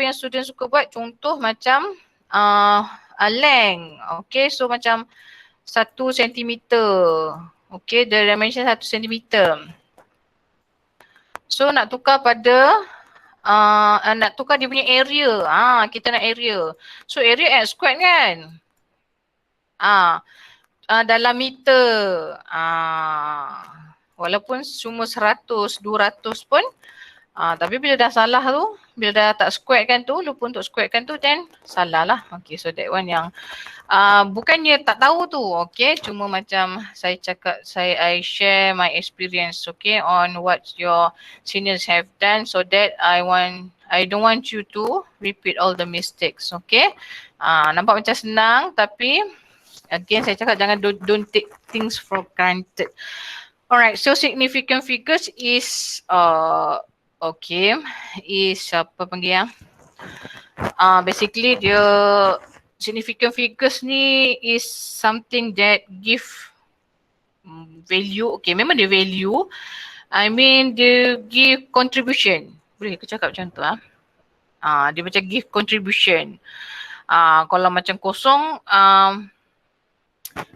yang student suka buat, contoh macam length. Okay, so macam 1 sentimeter. Okay, the dimension 1 sentimeter. So nak tukar pada nak tukar dia punya area. Kita nak area. So area x squared kan? Dalam meter. Walaupun cuma 100, 200 pun. Tapi bila dah salah tu, bila dah tak square kan tu, lupa untuk square kan tu, then salah lah. Okay, so that one yang bukannya tak tahu tu, okay. Cuma macam saya cakap, I share my experience, okay, on what your seniors have done, so that I don't want you to repeat all the mistakes, okay. Nampak macam senang, tapi again saya cakap jangan don't take things for granted. Alright, so significant figures is okay, is apa panggil basically dia significant figures ni is something that give value. Okay, memang dia value. I mean dia give contribution. Boleh ke cakap macam tu dia macam give contribution. Kalau macam kosong,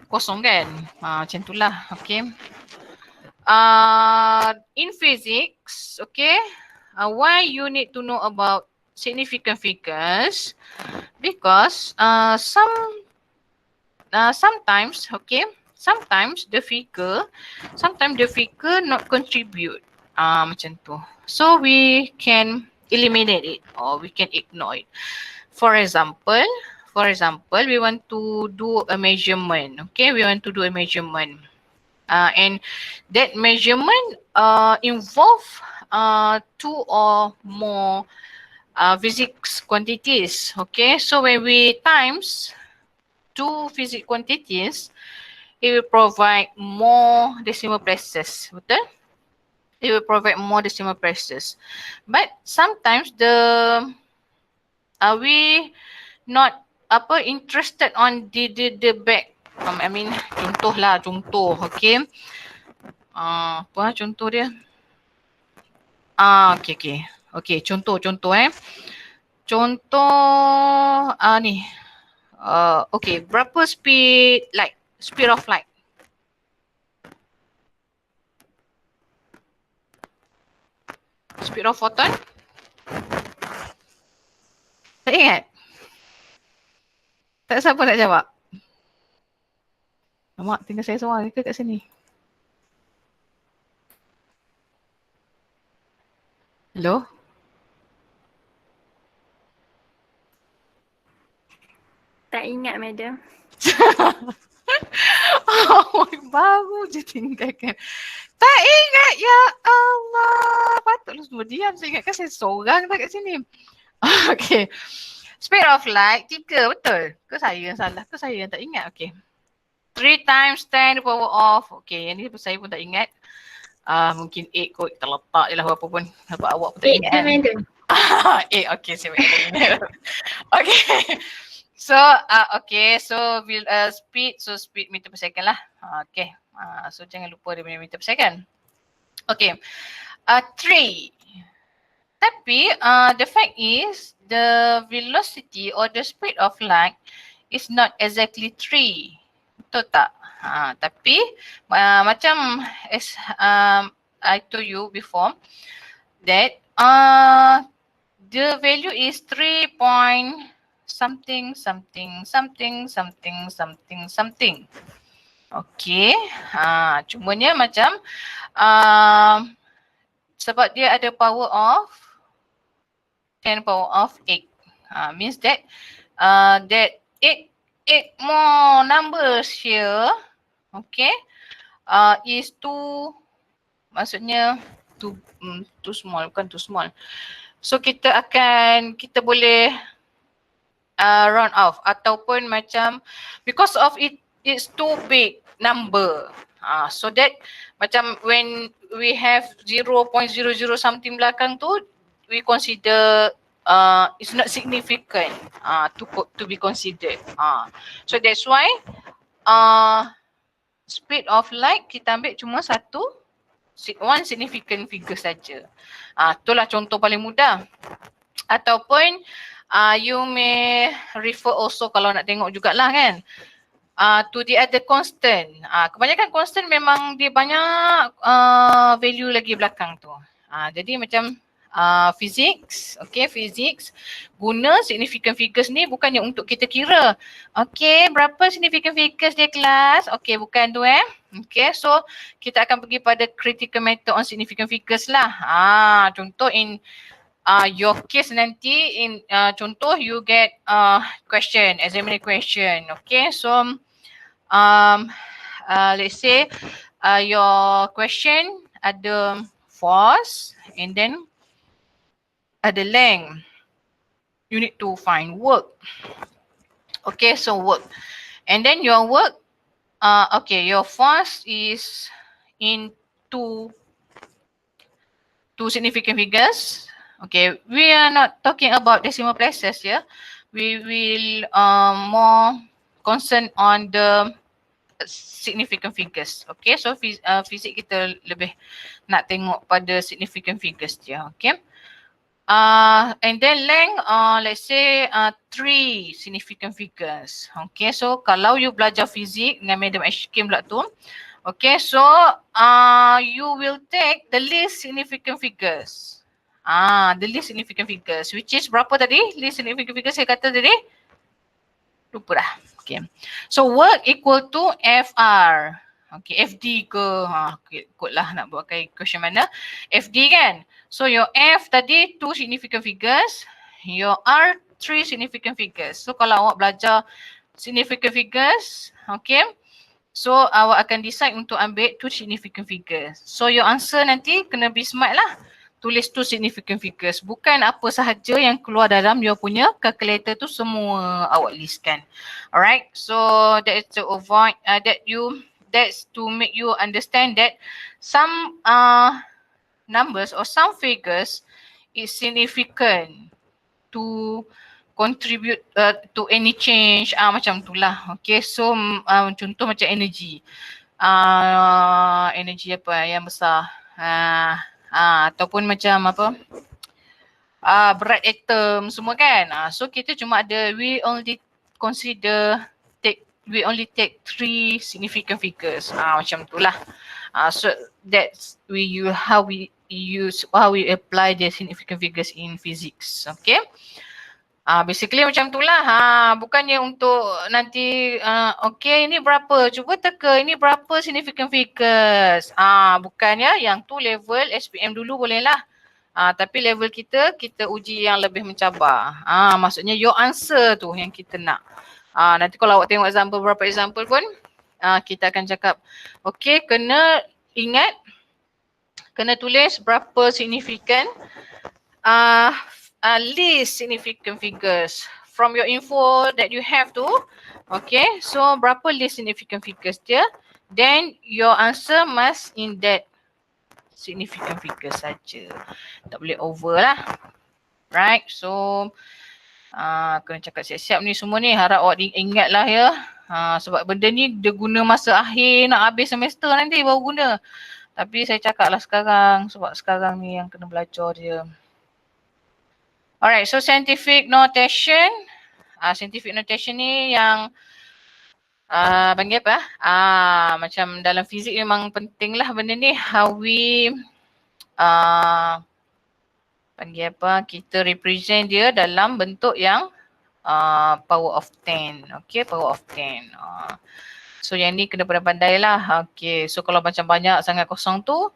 kosong kan. Macam tu lah. Okay. In physics, okay, why you need to know about significant figures? Because sometimes, okay, sometimes the figure not contribute. Macam tu. So we can eliminate it or we can ignore it. For example, we want to do a measurement. Okay, we want to do a measurement. And that measurement involve 2 or more physics quantities. Okay, so when we times 2 physics quantities, it will provide more decimal places. Betul? It will provide more decimal places. But sometimes we not interested on the back. I mean, contoh, okay. Apa contoh dia? Okay, contoh. Contoh ni. Okay, berapa speed of light? Speed of photon? Tak ingat? Tak siapa nak jawab? Mak, tinggal saya seorang ke kat sini? Hello? Tak ingat, madam. Baru je tinggalkan. Tak ingat, ya Allah. Patutlah semua diam. Saya ingatkan saya seorang tak kat sini. Okay. Speed of light, 3, betul? Ke saya yang salah? Ke saya yang tak ingat? Okay. 3 times 10 to the power of. Okay, yang ni saya pun tak ingat. Mungkin 8 kot, kita letak je lah apa pun. Nampak awak pun tak ingat kan? 8, okay, saya ingat. Okay. So, speed meter per second lah. Okay, so jangan lupa dia punya meter per second. Okay, 3. Tapi, the fact is, the velocity or the speed of light is not exactly 3. Betul tak? Tapi, macam as I told you before, that the value is 3 point something. Okay. Cumanya macam sebab dia ada power of 10 power of 8. Means that that 8 more numbers here, okay, is too, maksudnya too small, bukan too small. So kita boleh round off ataupun macam because of it's too big number. So that macam when we have 0.00 something belakang tu, we consider it's not significant to be considered. So that's why speed of light kita ambil cuma one significant figure saja. Itulah contoh paling mudah. Ataupun you may refer also kalau nak tengok jugalah kan to the other constant. Kebanyakan constant memang dia banyak value lagi belakang tu. Jadi macam physics, okay, physics guna significant figures ni bukannya untuk kita kira. Okay, berapa significant figures dia kelas? Okay, bukan tu Okay, so kita akan pergi pada critical method on significant figures lah. Contoh in your case nanti in contoh you get question, examiner question. Okay, so let's say your question ada force and then ada length. You need to find work. Okay, so work. And then your work, okay, your force is in two significant figures. Okay, we are not talking about decimal places here. We will more concern on the significant figures. Okay, so fizik kita lebih nak tengok pada significant figures dia. Okay. And then length, let's say 3 significant figures. Okay, so kalau you belajar fizik dengan Madam Ashkim pula tu, okay, so you will take the least significant figures. The least significant figures, which is berapa tadi? Least significant figures saya kata tadi? Lupa dah. Okay. So work equal to FR. Okay, FD ke? Ikutlah nak buat question mana. FD kan? So your F tadi 2 significant figures. Your R 3 significant figures. So kalau awak belajar significant figures, okay. So awak akan decide untuk ambil 2 significant figures. So your answer nanti kena be smart lah. Tulis 2 significant figures. Bukan apa sahaja yang keluar dalam your punya calculator tu semua awak listkan. Alright. So that is to avoid that's to make you understand that some numbers or some figures is significant to contribute to any change macam itulah. Okay, so contoh macam energy. Energy apa yang besar. Ataupun macam apa? Berat atom semua kan. So kita cuma ada we only take 3 significant figures. Macam itulah. So that's how we apply the significant figures in physics. Okay. Basically macam itulah. Bukannya untuk nanti okay ini berapa, cuba teka ini berapa significant figures. Bukannya yang tu level SPM dulu boleh lah. Tapi level kita uji yang lebih mencabar. Maksudnya your answer tu yang kita nak. Nanti kalau awak tengok example, beberapa example pun kita akan cakap okay, kena ingat, kena tulis berapa significant least significant figures from your info that you have tu. Okay, so berapa least significant figures dia, then your answer must in that significant figures saja. Tak boleh over lah. Right, so kena cakap siap-siap ni semua ni, harap awak ingat lah ya. Sebab benda ni dia guna masa akhir nak habis semester nanti baru guna. Tapi saya cakap lah sekarang sebab sekarang ni yang kena belajar dia. Alright, so scientific notation. Scientific notation ni yang panggil apa? Macam dalam fizik memang penting lah benda ni. How we panggil apa? Kita represent dia dalam bentuk yang power of 10. Okay, power of 10. So yang ni kena pandai-pandai lah. Okay, so kalau macam banyak sangat kosong tu,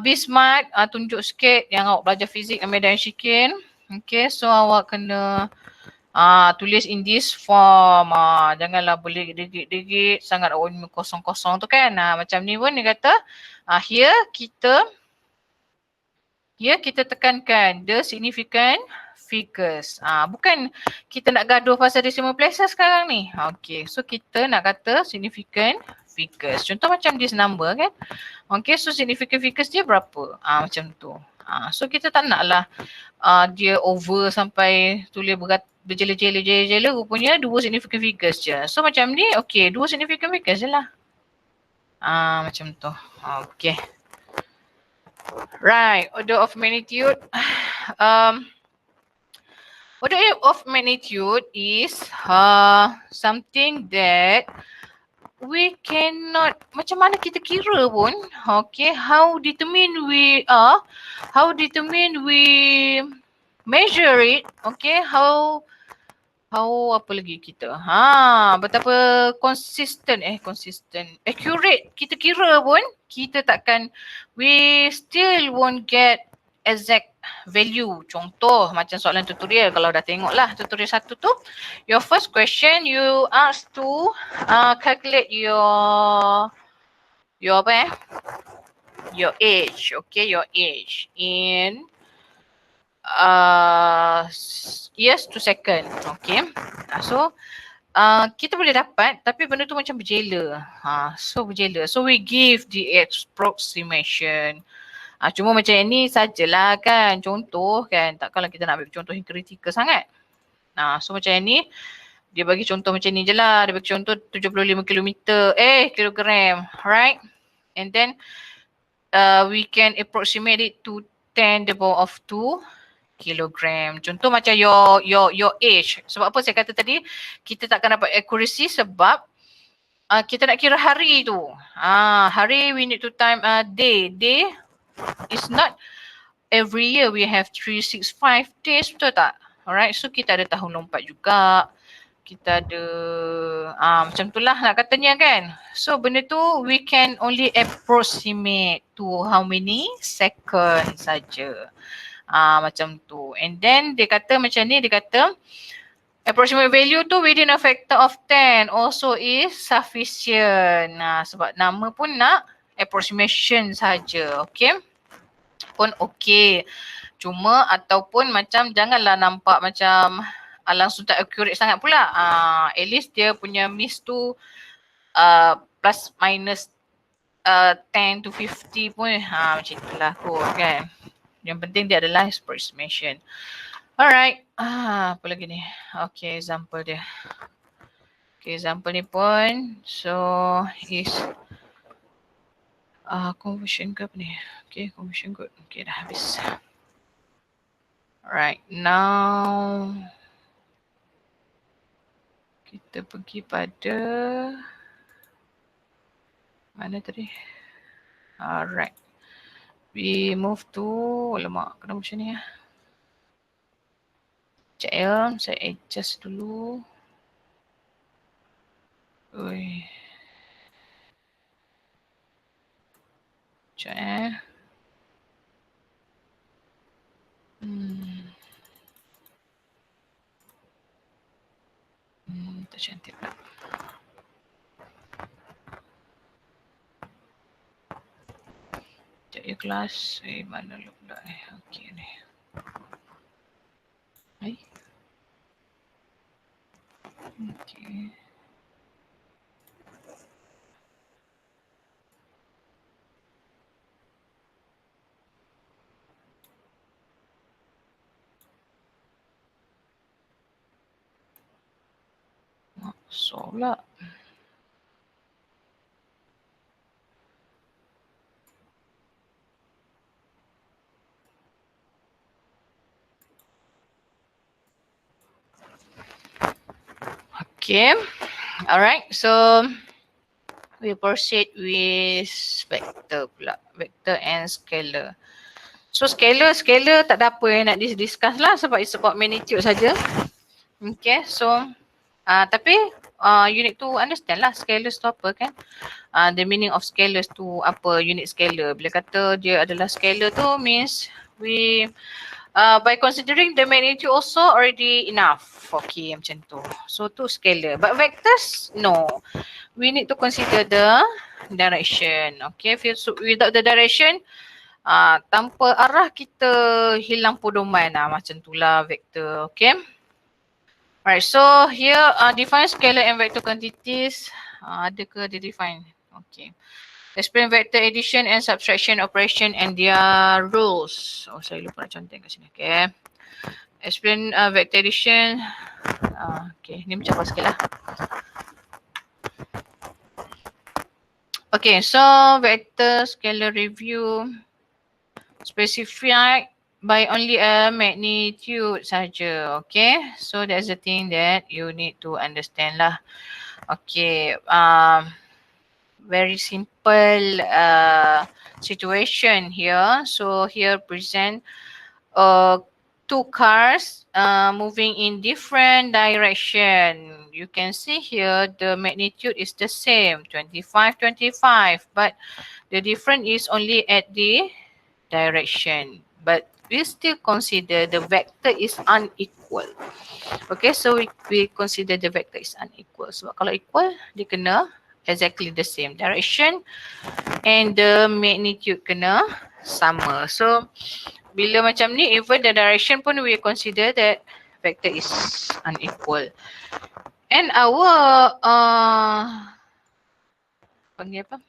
be smart, tunjuk sikit yang awak belajar fizik dengan Madam Shikin. Okay, so awak kena tulis in this form. Janganlah boleh digit-digit sangat kosong-kosong tu kan. Macam ni pun dia kata, here kita tekankan the significant figures. Bukan kita nak gaduh pasal decimal places sekarang ni. Okay, so kita nak kata significant figures. Contoh macam this number kan. Okay, so significant figures dia berapa? Macam tu. So kita tak nak lah dia over sampai tulis berjela-jela rupanya 2 significant figures je. So macam ni, okay, 2 significant figures je lah. Macam tu. Okay. Right, order of magnitude. Order of magnitude is something that we cannot, macam mana kita kira pun. Okay, how determine we measure it. Okay, how apa lagi kita? Betapa consistent accurate kita kira pun, kita takkan, we still won't get exact value. Contoh macam soalan tutorial, kalau dah tengok lah tutorial 1 tu, your first question you ask to calculate your apa your age. Okay, your age in years to second. Okay, so kita boleh dapat, tapi benda tu macam berjela. Berjela. So we give the approximation. Cuma macam ni sajalah kan, contoh kan. Takkanlah kita nak ambil contoh yang kritikal sangat. So macam ni, dia bagi contoh macam ni je lah. Dia bagi contoh 75 kilogram. Right? And then we can approximate it to 10 to the power of 2 kilogram. Contoh macam your age. Sebab apa saya kata tadi, kita takkan dapat accuracy sebab kita nak kira hari tu. Hari we need to time day. Day is not every year we have 365 days, betul tak? Alright, so kita ada tahun lompat juga. Kita ada macam tu lah nak katanya kan. So benda tu we can only approximate to how many seconds saja. Macam tu. And then dia kata macam ni, dia kata approximate value tu within a factor of 10 also is sufficient. Sebab nama pun nak approximation saja. Okay. Pun okay. Cuma ataupun macam janganlah nampak macam langsung tak accurate sangat pula. At least dia punya miss tu plus minus 10 to 50 pun macam itulah kot kan. Yang penting dia adalah approximation. Alright. Apa lagi ni? Okay, example dia. Okay, example ni pun. So, is conversion ke apa ni? Okay, conversion good. Okay, dah habis. Alright, now kita pergi pada mana tadi? Alright. We move to, alamak, kenapa macam ni ya? Sekejap ya, saya adjust dulu. Ui. Sekejap ya. Tak cantik pula. Sekejap ya kelas. Mana pula ni? Okay ni. Okay. So pula. Okay. Alright. So we proceed with vector pula. Vector and scalar. So scalar tak ada apa yang nak discuss lah sebab it's about magnitude saja. Okay. So tapi you need to understand lah scalars tu apa kan. The meaning of scalars tu apa, unit scalar. Bila kata dia adalah scalar tu means we by considering the magnitude also already enough. Okay, macam tu. So tu scalar. But vectors, no. We need to consider the direction. Okay, without the direction, tanpa arah kita hilang pedoman. Macam tu lah vector. Okay. Alright, so here define scalar and vector quantities. Ada ke dia define? Okay. Explain vector addition and subtraction operation and their rules. Oh, saya lupa nak contoh kat sini. Okay. Explain vector addition. Okay, ni macam apa sikit lah. Okay, so vector scalar review. Specify by only a magnitude saja. Okay, so that's the thing that you need to understand lah. Okay, very simple situation here. So here present two cars moving in different direction. You can see here the magnitude is the same, 25, 25, but the difference is only at the direction. But we still consider the vector is unequal. Okay, so we consider the vector is unequal. Sebab kalau equal, dia kena exactly the same direction and the magnitude kena sama. So bila macam ni, even the direction pun we consider that vector is unequal. And our panggil apa?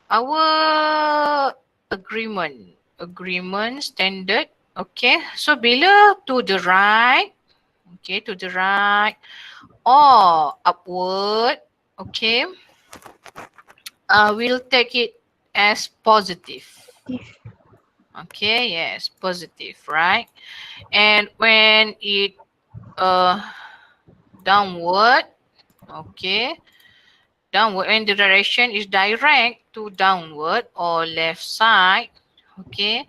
Our agreement standard. Okay, so bila to the right, okay, to the right or upward, okay, we'll take it as positive. Okay, yes, positive, right? And when it downward, okay, downward, when the direction is direct to downward or left side, okay,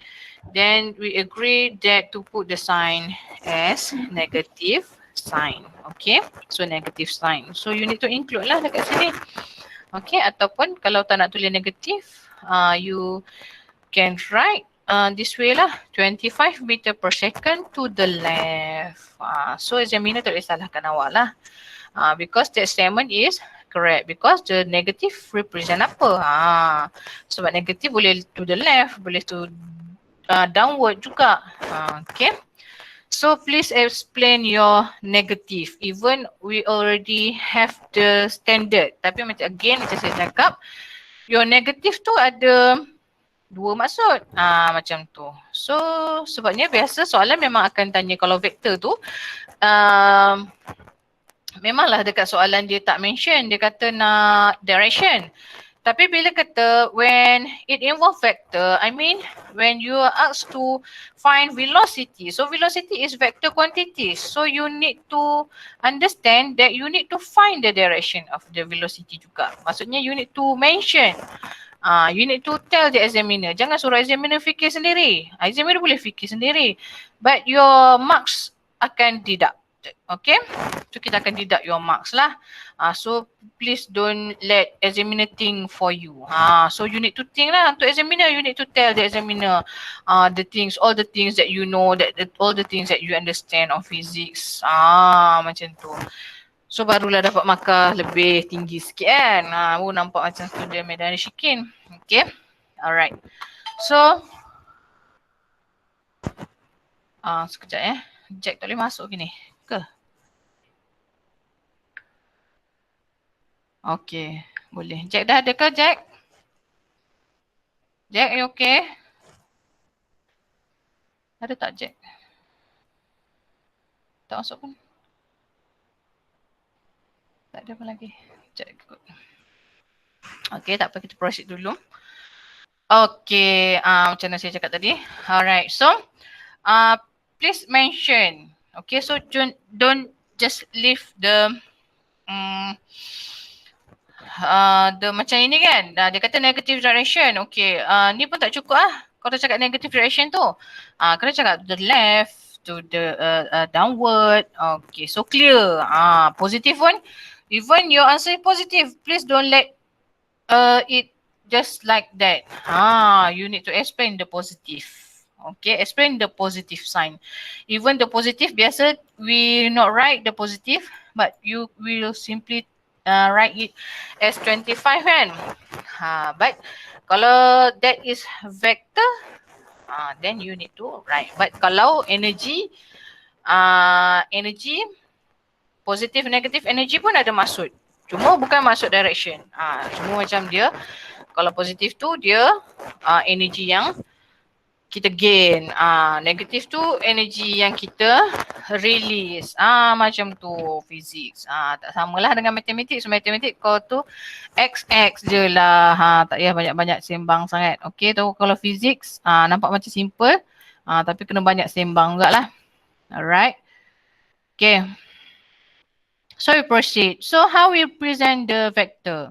then we agree that to put the sign as negative sign. Okay, so negative sign. So you need to include lah dekat sini. Okay, ataupun kalau tak nak tulis negatif, you can write this way lah, 25 meter per second to the left. So examiner tak boleh salahkan awak lah. Because that statement is correct. Because the negative represent apa? Sebab negatif boleh to the left, boleh to downward juga. Okay. So please explain your negative. Even we already have the standard. Tapi macam again macam saya cakap, your negative tu ada dua maksud. Macam tu. So sebabnya biasa soalan memang akan tanya kalau vektor tu memanglah dekat soalan dia tak mention, dia kata nak direction. Tapi bila kata when it involve vector, I mean when you are asked to find velocity. So velocity is vector quantity. So you need to understand that you need to find the direction of the velocity juga. Maksudnya you need to mention. You need to tell the examiner. Jangan suruh examiner fikir sendiri. Examiner boleh fikir sendiri. But your marks akan deduct. Okay, so kita akan deduct your marks lah. So please don't let examiner think for you. So you need to think lah untuk examiner. You need to tell the examiner the things, all the things that you know, all the things that you understand of physics. Macam tu. So barulah dapat markah lebih tinggi sikit kan. Baru nampak macam student Medan Shikin. Okay, alright. So sekejap Jack tak boleh masuk gini ke? Okay, boleh. Jack dah ada ke Jack? Jack, you okay? Ada tak Jack? Tak masuk pun? Tak ada pun lagi. Jack ikut. Okay, tak apa, kita proceed dulu. Okay, macam mana saya cakap tadi. Alright, so please mention. Okay, so don't just leave the macam ini kan. Dia kata negative direction. Okay, ni pun tak cukup kalau cakap negative direction tu. Kena cakap to the left, to the downward. Okay, so clear. Positive pun, even your answer is positive, please don't let it just like that. You need to explain the positive. Okay, explain the positive sign. Even the positive, biasa we not write the positive, but you will simply write it as 25 kan. But kalau that is vector, then you need to write. But kalau energy, energy, positive, negative energy pun ada maksud. Cuma bukan maksud direction. Cuma macam dia, kalau positif tu dia energy yang kita gain. Negatif tu energy yang kita release. Macam tu physics. Tak samalah dengan matematik. So matematik kau tu X je lah. Tak payah banyak-banyak sembang sangat. Okay, tu kalau physics nampak macam simple. Tapi kena banyak sembang juga lah. Alright. Okay. So we proceed. So how we present the vector?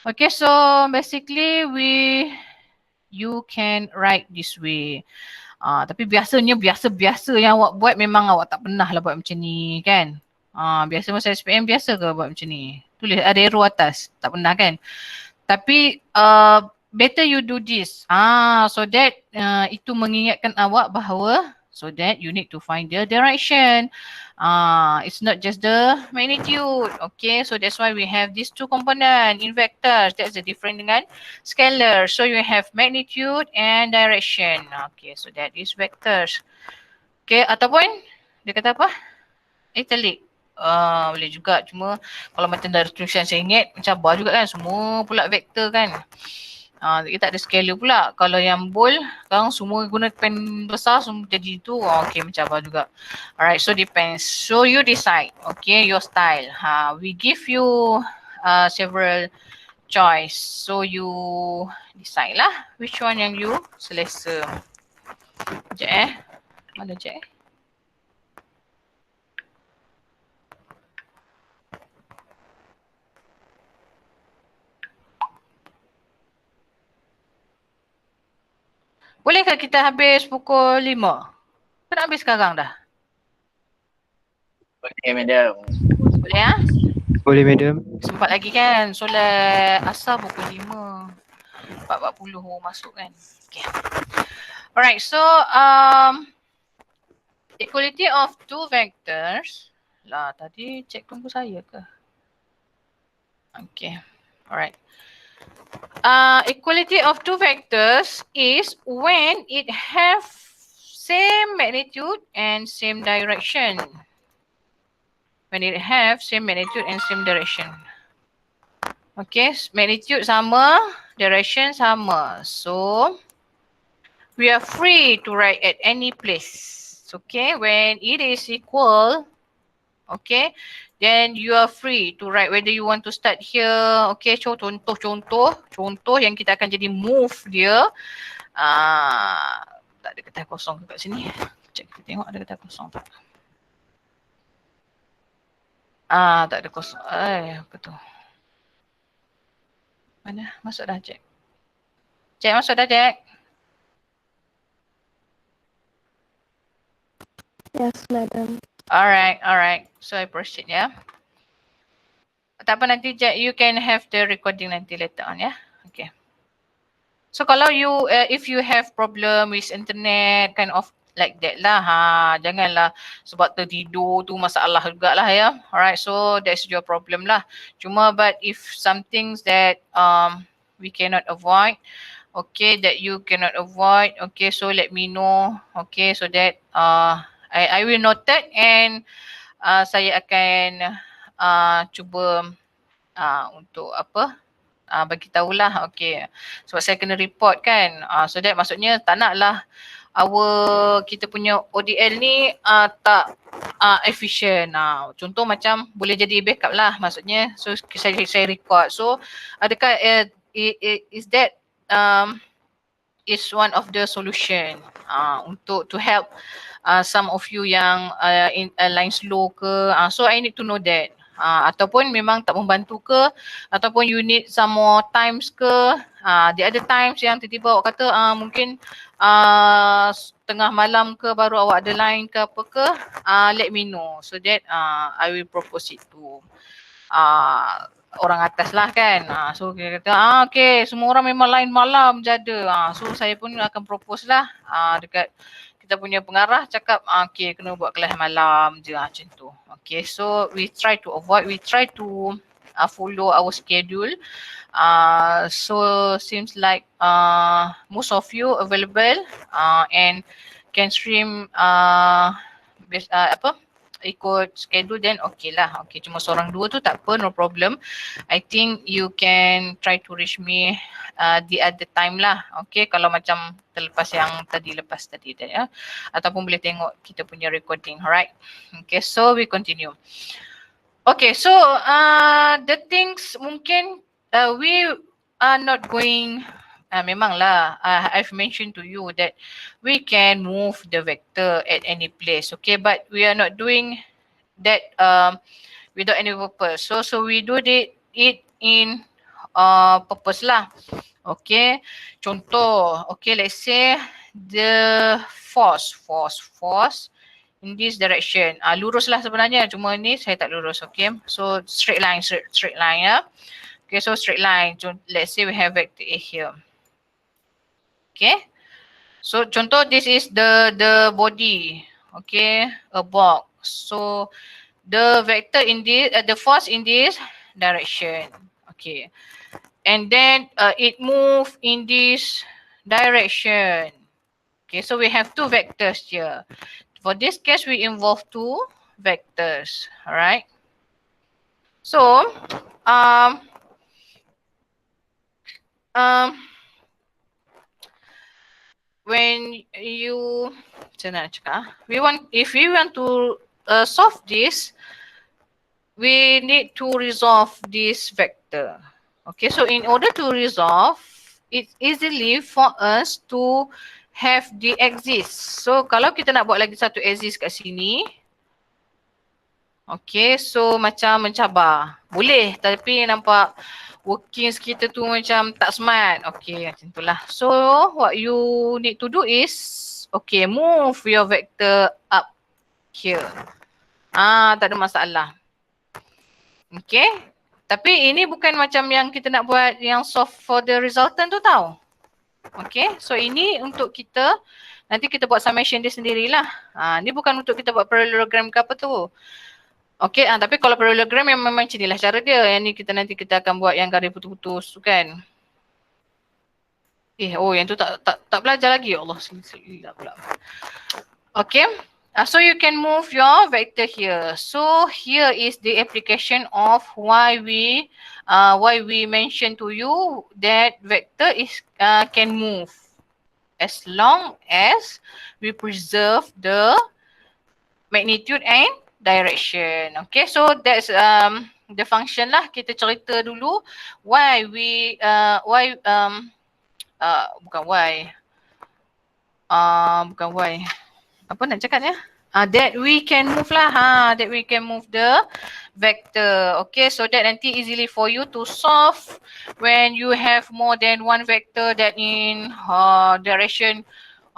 Okay, so basically you can write this way. Tapi biasanya biasa yang awak buat memang awak tak pernah lah buat macam ni kan. Biasa masa SPM biasa ke buat macam ni? Tulis ada arrow atas. Tak pernah kan? Tapi better you do this. So that itu mengingatkan awak bahawa so that you need to find the direction. It's not just the magnitude. Okay, so that's why we have these two components in vectors. That's the difference dengan scalar. So you have magnitude and direction. Okay, so that is vectors. Okay, ataupun dia kata apa? Italic. Boleh juga, cuma kalau macam dari tulisan saya ingat mencabar juga kan, semua pula vektor kan. Kita tak ada scalar pula. Kalau yang bold, sekarang semua guna pen besar semua jadi tu. Okay, mencabar juga. Alright, so depends. So you decide, okay, your style. We give you several choice. So you decide lah which one yang you selesa. Sekejap Mana sekejap Bolehkah kita habis pukul 5? Kita habis sekarang dah? Boleh, madam. Boleh ya? Boleh, madam. Sempat lagi kan? Solat asar pukul 5. 4.40 masuk kan? Okay. Alright, so equality of two vectors. Lah, tadi cek tunggu saya ke? Okay, alright. Equality of two vectors is when it have same magnitude and same direction. When it have same magnitude and same direction. Okay, magnitude sama, direction sama. So, we are free to write at any place. Okay, when it is equal, okay, then you are free to write whether you want to start here. Okay, contoh yang kita akan jadi move dia. Tak ada kertas kosong kat sini. Cek kita tengok ada kertas kosong tak. Tak ada kosong. Apa tu? Mana? Masuk dah, Jack. Jack, masuk dah, Jack. Yes, madam. Alright. So I proceed ya. Tak apa nanti Jack, you can have the recording nanti later on ya. Okay. So kalau you, if you have problem with internet, kind of like that lah. Janganlah sebab tertidur tu masalah jugalah ya. Alright, so that's your problem lah. Cuma but if some things that we cannot avoid, okay, that you cannot avoid, okay, so let me know, okay, so that I will note that and saya akan cuba untuk apa bagi tahulah, okay, sebab saya kena report kan, so that maksudnya tak naklah kita punya ODL ni tak efficient. Contoh macam boleh jadi backup lah maksudnya, so saya record, so adakah is that is one of the solution untuk to help some of you yang in line slow ke, so I need to know that. Ataupun memang tak membantu ke, ataupun you need some more times ke, the other times yang tiba-tiba awak kata mungkin tengah malam ke baru awak ada line ke apa ke, let me know so that I will propose it to orang atas lah kan. So kita kata okay, semua orang memang line malam je ada. So saya pun akan propose lah dekat kita punya pengarah, cakap okay kena buat kelas malam je macam tu. Okay, so we try to avoid, we try to follow our schedule. So seems like most of you available and can stream ikut schedule, then okay lah. Okay, cuma seorang dua tu tak apa, no problem. I think you can try to reach me the other time lah. Okay, kalau macam terlepas yang lepas tadi ya. Ataupun boleh tengok kita punya recording, alright. Okay, so we continue. Okay, so the things mungkin we are not going memanglah I've mentioned to you that we can move the vector at any place, okay, but we are not doing that without any purpose. So we do it in purpose lah. Okay, contoh, okay, let's say the force in this direction. Lurus lah sebenarnya, cuma ni saya tak lurus, okay. So straight line ya. Okay, so straight line. Let's say we have vector A here. Okay, so contoh this is the body, okay, a box. So the vector in this, the force in this direction, okay, and then it move in this direction. Okay, so we have two vectors here. For this case, we involve two vectors. All right. So, when you, if we want to solve this, we need to resolve this vector. Okay, so in order to resolve, it's easily for us to have the axis. So kalau kita nak buat lagi satu axis kat sini, okay, so macam mencabar. Boleh, tapi nampak workings kita tu macam tak smart. Okay, macam itulah. So what you need to do is, okay, move your vector up here. Tak ada masalah. Okay, tapi ini bukan macam yang kita nak buat yang solve for the resultant tu tau. Okay, so ini untuk kita, nanti kita buat summation dia sendirilah. Ni bukan untuk kita buat parallelogram ke apa tu. Okay, tapi kalau parallelogram memang macam inilah cara dia. Yang ni nanti kita akan buat yang garis putus-putus tu kan. Yang tu tak belajar lagi. Ya Allah, silap pula. Okay. So you can move your vector here. So here is the application of why we mention to you that vector is can move as long as we preserve the magnitude and direction. Okay, so that's the function lah. Kita cerita dulu why we apa nak cakap ya? That we can move lah, that we can move the vector. Okay, so that nanti easily for you to solve when you have more than one vector that in direction.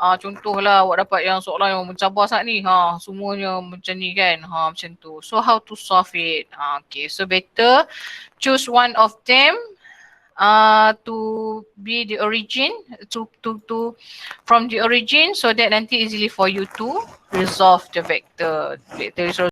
Contohlah awak dapat yang soalan yang mencabar sangat ni, semuanya macam ni kan, macam tu. So how to solve it? Okay, so better choose one of them to be the origin, from the origin, so that nanti easily for you to resolve the vector.